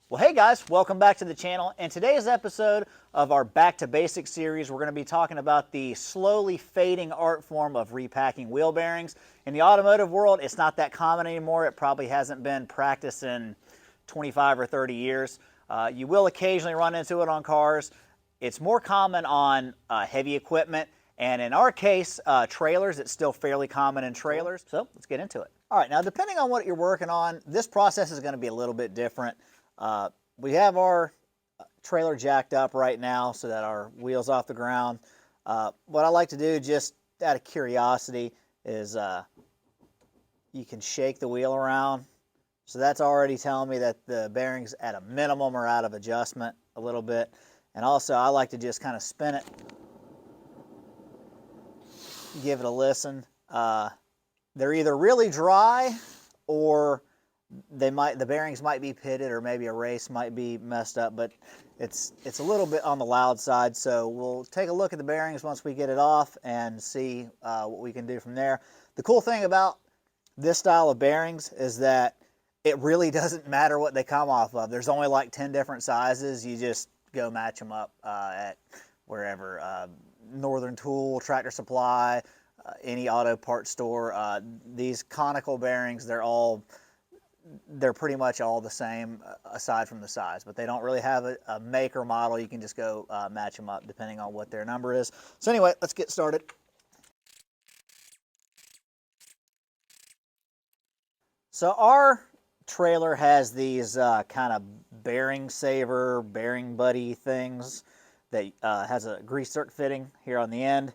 Well, hey guys, welcome back to the channel. In today's episode of our Back to Basics series, we're going to be talking about the slowly fading art form of repacking wheel bearings. In the automotive world, it's not that common anymore. It probably hasn't been practiced in 25 or 30 years. You will occasionally run into it on cars. It's more common on heavy equipment, and in our case, trailers. It's still fairly common in trailers. So let's get into it. All right, now depending on what you're working on, this process is going to be a little bit different. We have our trailer jacked up right now so that our wheel's off the ground. What I like to do, just out of curiosity, is you can shake the wheel around. So that's already telling me that the bearings at a minimum are out of adjustment a little bit. And also I like to just kind of spin it, give it a listen. They're either really dry or the bearings might be pitted, or maybe a race might be messed up, but it's a little bit on the loud side. So we'll take a look at the bearings once we get it off and see what we can do from there. The cool thing about this style of bearings is that it really doesn't matter what they come off of. There's only like 10 different sizes. You just go match them up at wherever, Northern Tool, Tractor Supply, any auto parts store. These conical bearings, they're pretty much all the same aside from the size, but they don't really have a make or model. You can just go match them up depending on what their number is. So anyway, let's get started. So our trailer has these kind of bearing saver, bearing buddy things that has a grease zerk fitting here on the end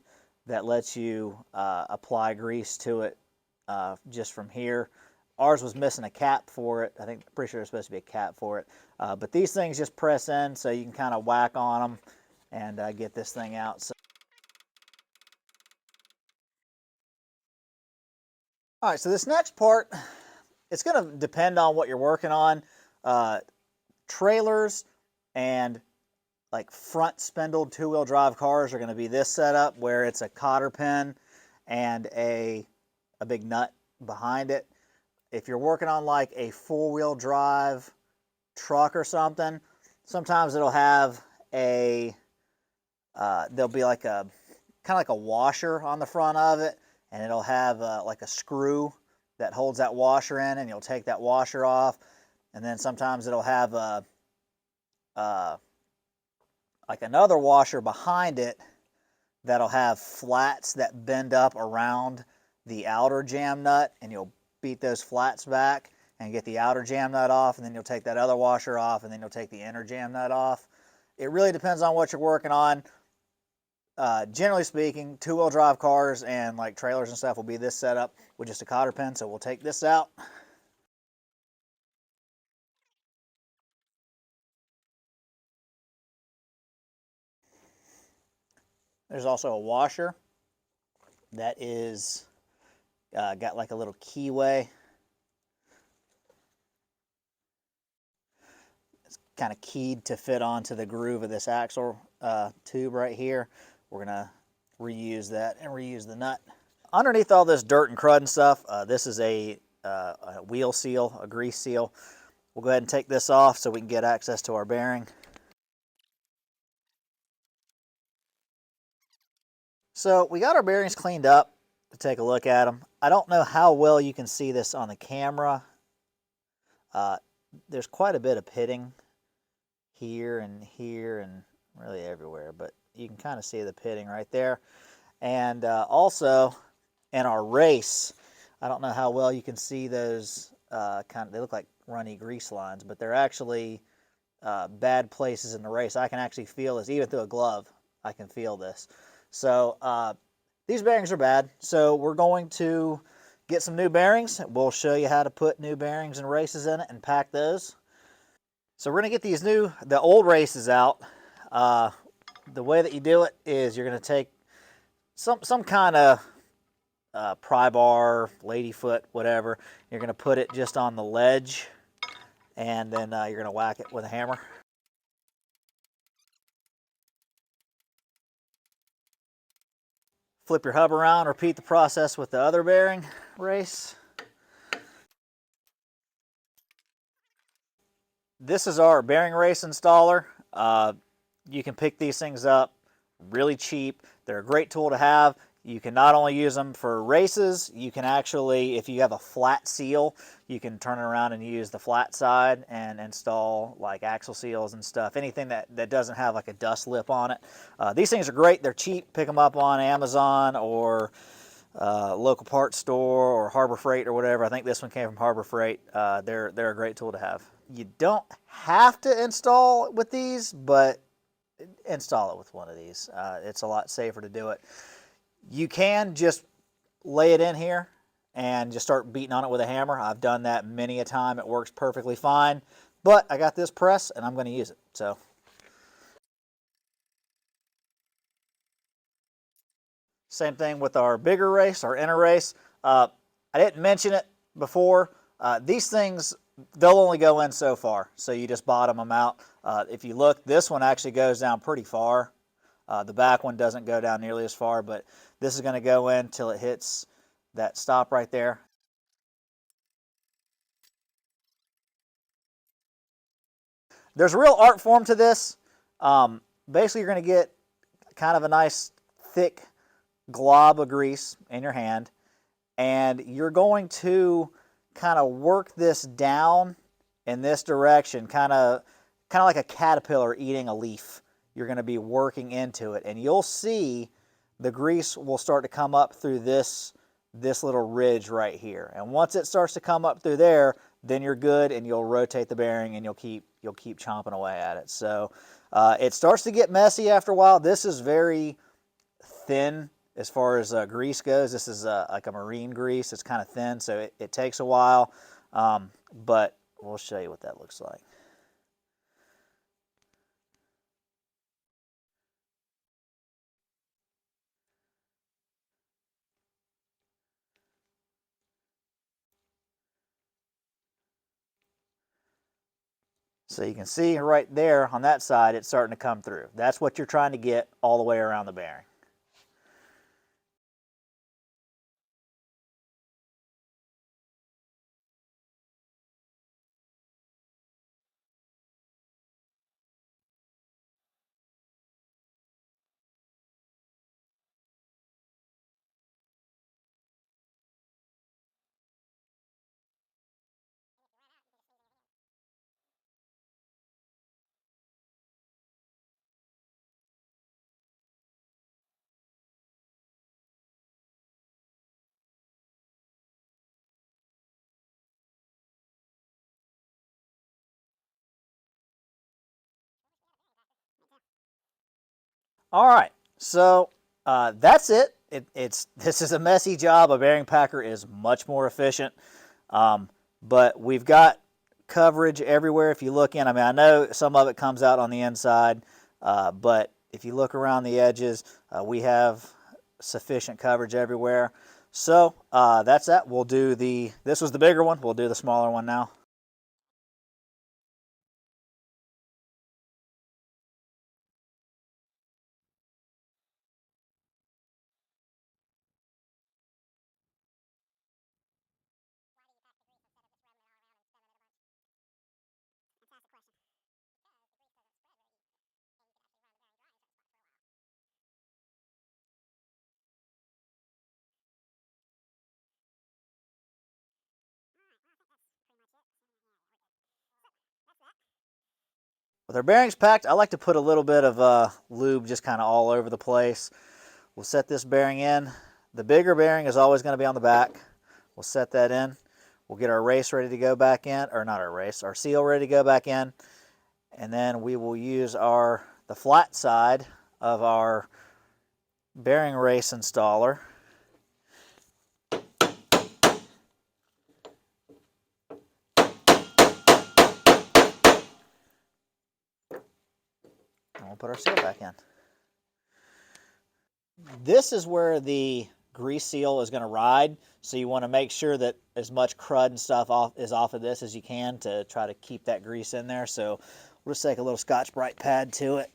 that lets you apply grease to it just from here. Ours was missing a cap for it. Pretty sure there's supposed to be a cap for it. But these things just press in, so you can kind of whack on them and get this thing out. So, all right, so this next part, it's going to depend on what you're working on. Trailers and like front spindled two-wheel drive cars are going to be this setup, where it's a cotter pin and a big nut behind it. If you're working on like a four-wheel drive truck or something, sometimes it'll have there'll be like kind of like a washer on the front of it, and it'll have like a screw that holds that washer in, and you'll take that washer off. And then sometimes it'll have like another washer behind it that'll have flats that bend up around the outer jam nut, and you'll beat those flats back and get the outer jam nut off, and then you'll take that other washer off, and then you'll take the inner jam nut off. It really depends on what you're working on. Generally speaking, two-wheel drive cars and like trailers and stuff will be this setup with just a cotter pin. So we'll take this out. There's also a washer that is got like a little keyway. Kind of keyed to fit onto the groove of this axle tube right here. We're going to reuse that and reuse the nut. Underneath all this dirt and crud and stuff, this is a wheel seal, a grease seal. We'll go ahead and take this off so we can get access to our bearing. So we got our bearings cleaned up to take a look at them. I don't know how well you can see this on the camera. There's quite a bit of pitting here and really everywhere, but you can kind of see the pitting right there. And also in our race, I don't know how well you can see those they look like runny grease lines, but they're actually bad places in the race. I can actually feel this, even through a glove, I can feel this. So these bearings are bad, so we're going to get some new bearings. We'll show you how to put new bearings and races in it and pack those. So we're going to get the old races out. The way that you do it is you're going to take some kind of pry bar, ladyfoot, whatever. You're going to put it just on the ledge, and then you're going to whack it with a hammer. Flip your hub around, repeat the process with the other bearing race. This is our bearing race installer. You can pick these things up really cheap. They're a great tool to have. You can not only use them for races, you can actually, if you have a flat seal, you can turn it around and use the flat side and install like axle seals and stuff, anything that doesn't have like a dust lip on it. These things are great. They're cheap. Pick them up on Amazon or local parts store or Harbor Freight or whatever. I think this one came from Harbor Freight. They're a great tool to have. You don't have to install with these, but install it with one of these. It's a lot safer to do it. You can just lay it in here and just start beating on it with a hammer. I've done that many a time. It works perfectly fine. But I got this press and I'm going to use it. So same thing with our bigger race, our inner race. I didn't mention it before. These things, they'll only go in so far. So you just bottom them out. If you look, this one actually goes down pretty far. The back one doesn't go down nearly as far, but this is going to go in till it hits that stop right there. There's a real art form to this. Basically, you're going to get kind of a nice thick glob of grease in your hand, and you're going to kind of work this down in this direction, kind of like a caterpillar eating a leaf. You're going to be working into it, and you'll see the grease will start to come up through this little ridge right here. And once it starts to come up through there, then you're good, and you'll rotate the bearing, and you'll keep chomping away at it. So it starts to get messy after a while. This is very thin as far as grease goes. This is like a marine grease. It's kind of thin, so it takes a while, but we'll show you what that looks like. So you can see right there on that side, it's starting to come through. That's what you're trying to get all the way around the bearing. All right, so that's it. This is a messy job. A bearing packer is much more efficient, but we've got coverage everywhere. If you look in, I mean, I know some of it comes out on the inside, but if you look around the edges, we have sufficient coverage everywhere. So that's that. We'll do this was the bigger one. We'll do the smaller one now. With our bearings packed, I like to put a little bit of lube just kind of all over the place. We'll set this bearing in. The bigger bearing is always going to be on the back. We'll set that in. We'll get our race ready to go back in, or not our race, our seal ready to go back in. And then we will use the flat side of our bearing race installer. And we'll put our seal back in. This is where the grease seal is going to ride, so you want to make sure that as much crud and stuff is off of this as you can to try to keep that grease in there. So we'll just take a little Scotch-Brite pad to it.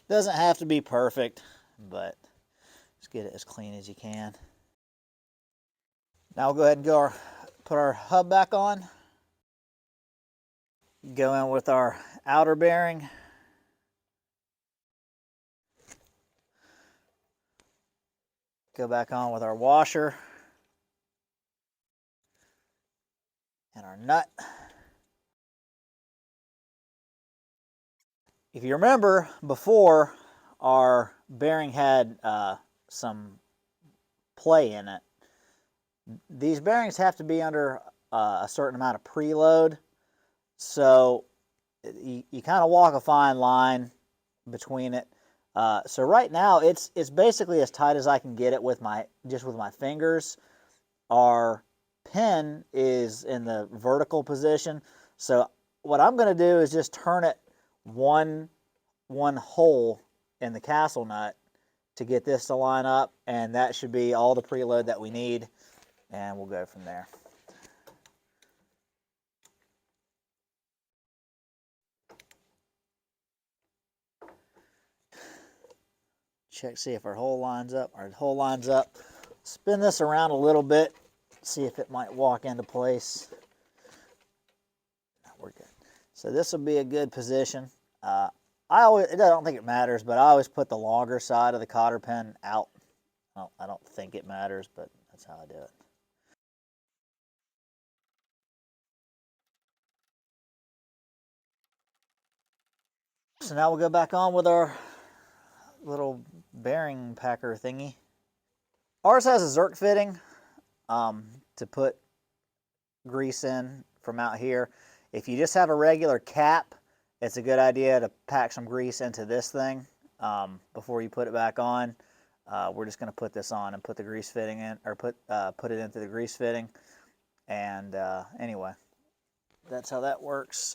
Doesn't have to be perfect, but just get it as clean as you can. Now we'll go ahead and Put our hub back on. Go in with our outer bearing. Go back on with our washer and our nut. If you remember before, our bearing had some play in it. These bearings have to be under a certain amount of preload, so you kind of walk a fine line between it. So right now it's basically as tight as I can get it with my fingers. Our pin is in the vertical position, so what I'm going to do is just turn it one hole in the castle nut to get this to line up, and that should be all the preload that we need, and we'll go from there. Check, see if our hole lines up. Our hole lines up. Spin this around a little bit, see if it might walk into place. No, we're good. So this will be a good position. I don't think it matters, but I always put the longer side of the cotter pin out. Well, I don't think it matters, but that's how I do it. So now we'll go back on with our little bearing packer thingy. Ours has a Zerk fitting to put grease in from out here. If you just have a regular cap, it's a good idea to pack some grease into this thing before you put it back on. We're just going to put this on and put the grease fitting in, or put it into the grease fitting. And anyway, that's how that works.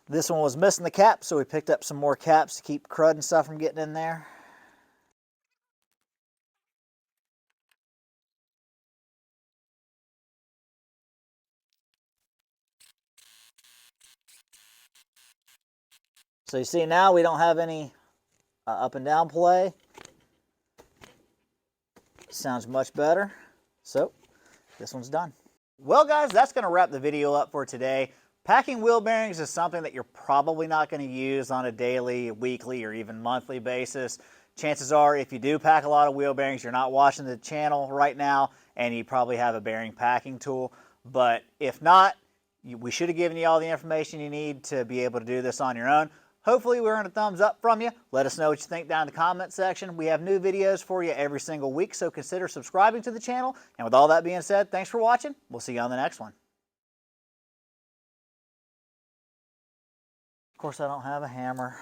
This one was missing the cap, so we picked up some more caps to keep crud and stuff from getting in there. So you see now we don't have any up and down play. Sounds much better. So this one's done. Well guys, that's going to wrap the video up for today. Packing wheel bearings is something that you're probably not going to use on a daily, weekly, or even monthly basis. Chances are if you do pack a lot of wheel bearings, you're not watching the channel right now and you probably have a bearing packing tool. But if not, we should have given you all the information you need to be able to do this on your own. Hopefully we earned a thumbs up from you. Let us know what you think down in the comment section. We have new videos for you every single week, so consider subscribing to the channel. And with all that being said, thanks for watching. We'll see you on the next one. Of course, I don't have a hammer.